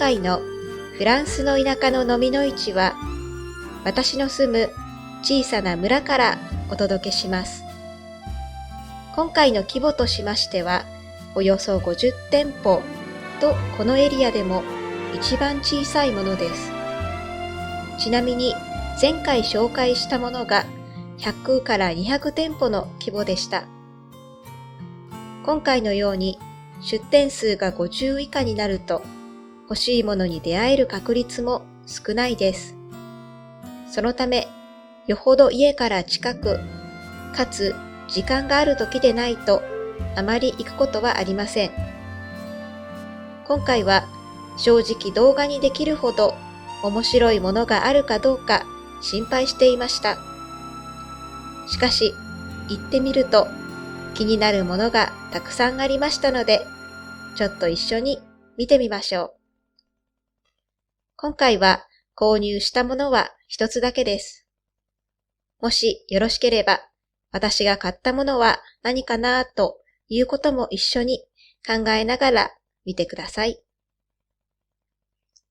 回のフランスの田舎の飲みの市は、私の住む小さな村からお届けします。今回の規模としましては、およそ50店舗とこのエリアでも一番小さいものです。ちなみに前回紹介したものが100から200店舗の規模でした。今回のように出店数が50以下になると欲しいものに出会える確率も少ないです。そのため、よほど家から近く、かつ時間がある時でないとあまり行くことはありません。今回は正直動画にできるほど面白いものがあるかどうか心配していました。しかし行ってみると気になるものがたくさんありましたので、ちょっと一緒に見てみましょう。今回は購入したものは一つだけです。もしよろしければ、私が買ったものは何かなということも一緒に考えながら見てください。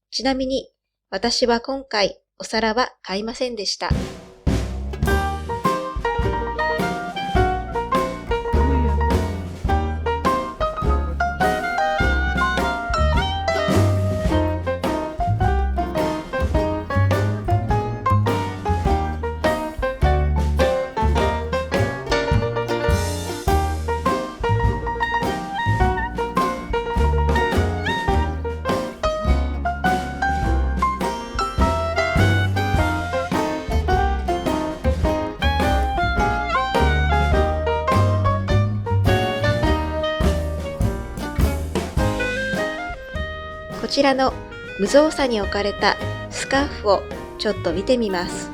ちなみに私は今回お皿は買いませんでした。こちらの無造作に置かれたスカーフをちょっと見てみます。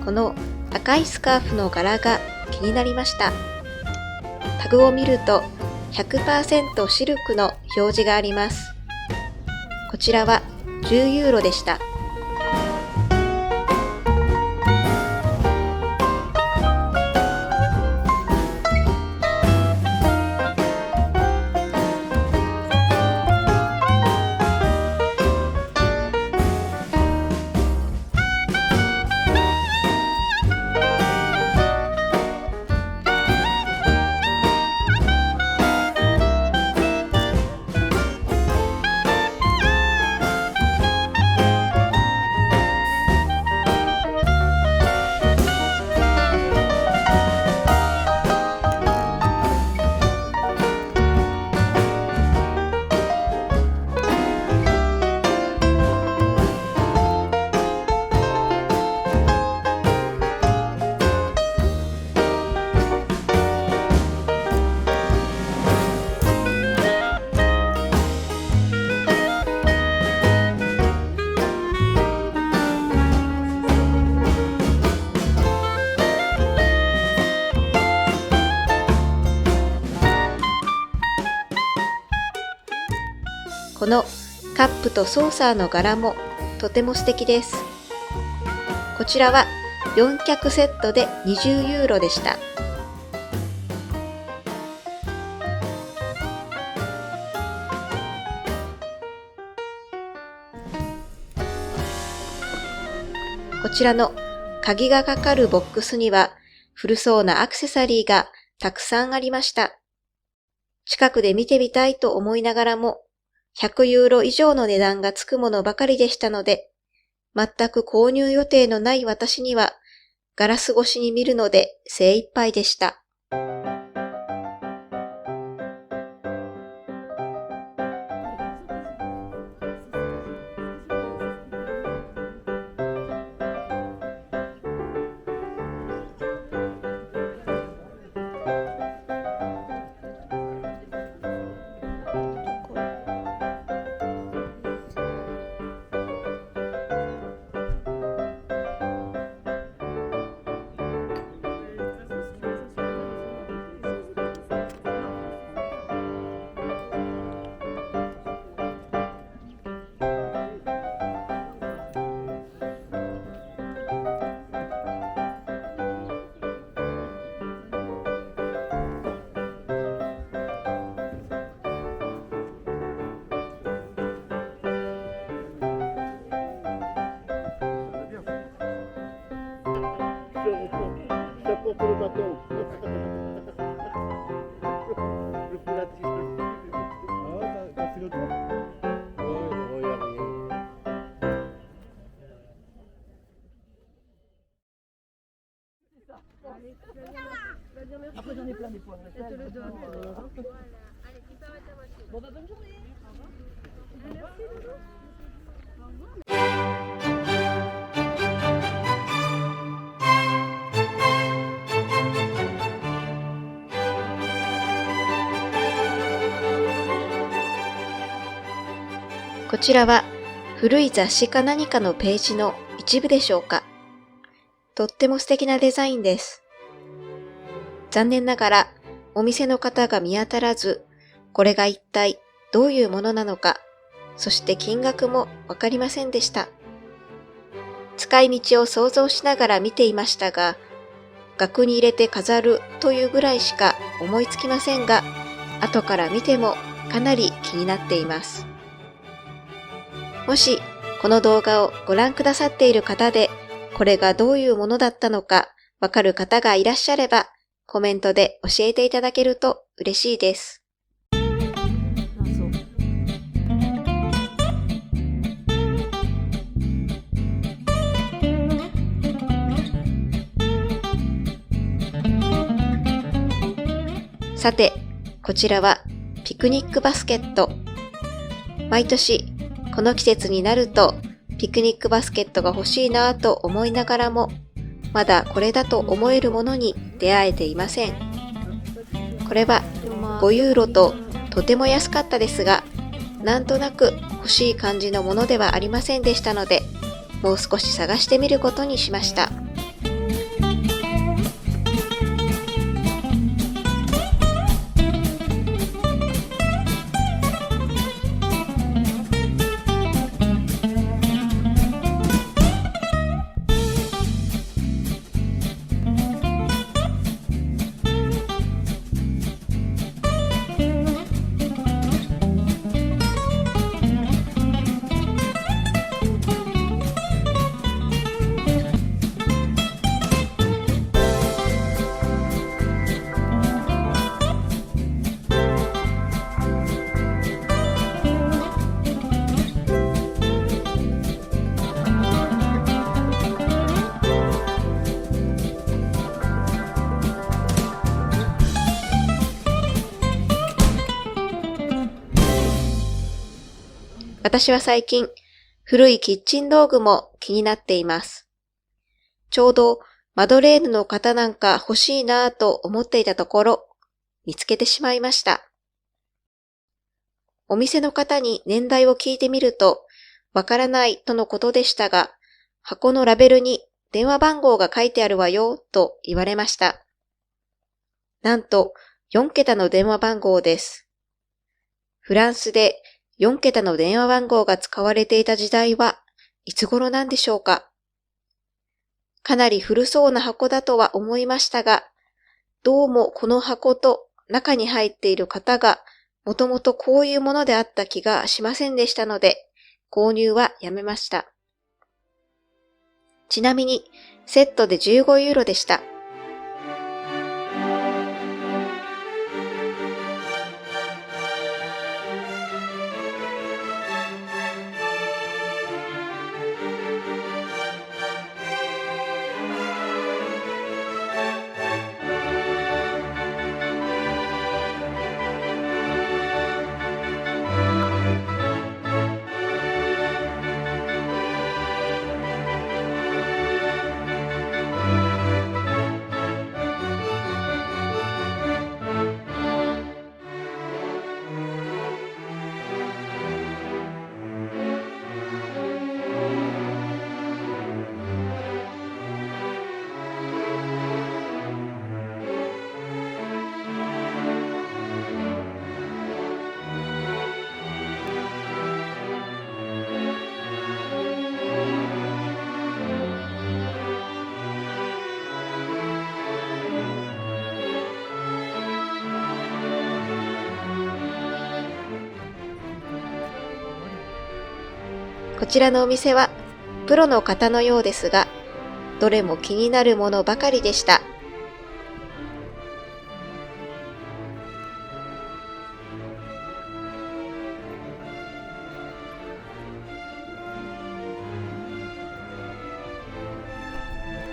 この赤いスカーフの柄が気になりました。タグを見ると 100% シルクの表示があります。こちらは10ユーロでした。このカップとソーサーの柄もとても素敵です。こちらは4脚セットで20ユーロでした。こちらの鍵がかかるボックスには古そうなアクセサリーがたくさんありました。近くで見てみたいと思いながらも100ユーロ以上の値段がつくものばかりでしたので、全く購入予定のない私にはガラス越しに見るので精一杯でした。Après, j'en ai plein des points. Je te le donne. Allez, bon, bah, bonne journée. Merci, Doudou.こちらは古い雑誌か何かのページの一部でしょうか。とっても素敵なデザインです。残念ながらお店の方が見当たらず、これが一体どういうものなのか、そして金額もわかりませんでした。使い道を想像しながら見ていましたが、額に入れて飾るというぐらいしか思いつきませんが、後から見てもかなり気になっています。もしこの動画をご覧くださっている方で、これがどういうものだったのかわかる方がいらっしゃれば、コメントで教えていただけると嬉しいです。さて、こちらはピクニックバスケット。毎年この季節になるとピクニックバスケットが欲しいなぁと思いながらも、まだこれだと思えるものに出会えていません。これは5ユーロととても安かったですが、なんとなく欲しい感じのものではありませんでしたので、もう少し探してみることにしました。私は最近、古いキッチン道具も気になっています。ちょうどマドレーヌの型なんか欲しいなぁと思っていたところ、見つけてしまいました。お店の方に年代を聞いてみると、わからないとのことでしたが、箱のラベルに電話番号が書いてあるわよと言われました。なんと4桁の電話番号です。フランスで4桁の電話番号が使われていた時代はいつ頃なんでしょうか。かなり古そうな箱だとは思いましたが、どうもこの箱と中に入っている型がもともとこういうものであった気がしませんでしたので、購入はやめました。ちなみにセットで15ユーロでした。こちらのお店はプロの方のようですが、どれも気になるものばかりでした。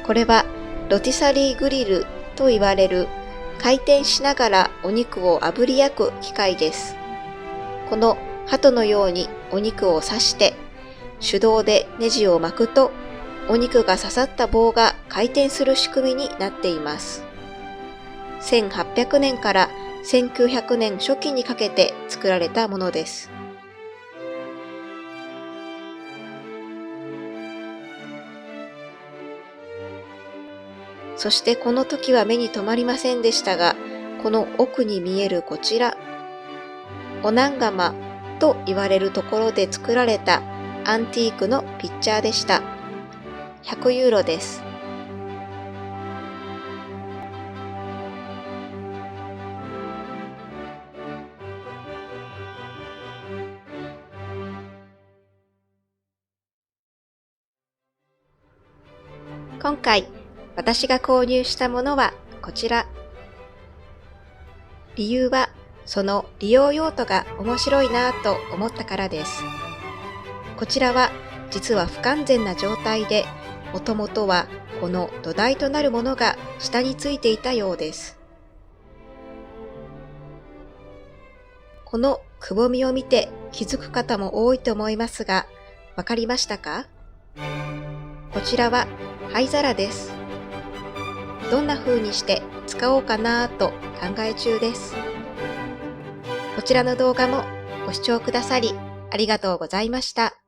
これはロティサリーグリルと言われる回転しながらお肉を炙り焼く機械です。この鳩のようにお肉を刺して手動でネジを巻くとお肉が刺さった棒が回転する仕組みになっています。1800年から1900年初期にかけて作られたものです。そしてこの時は目に留まりませんでしたが、この奥に見えるこちら、オナンガマと言われるところで作られたアンティークのピッチャーでした。100ユーロです。今回、私が購入したものはこちら。理由は、その利用用途が面白いなぁと思ったからです。こちらは実は不完全な状態で、もともとはこの土台となるものが下についていたようです。このくぼみを見て気づく方も多いと思いますが、わかりましたか？こちらは灰皿です。どんな風にして使おうかなと考え中です。こちらの動画もご視聴くださりありがとうございました。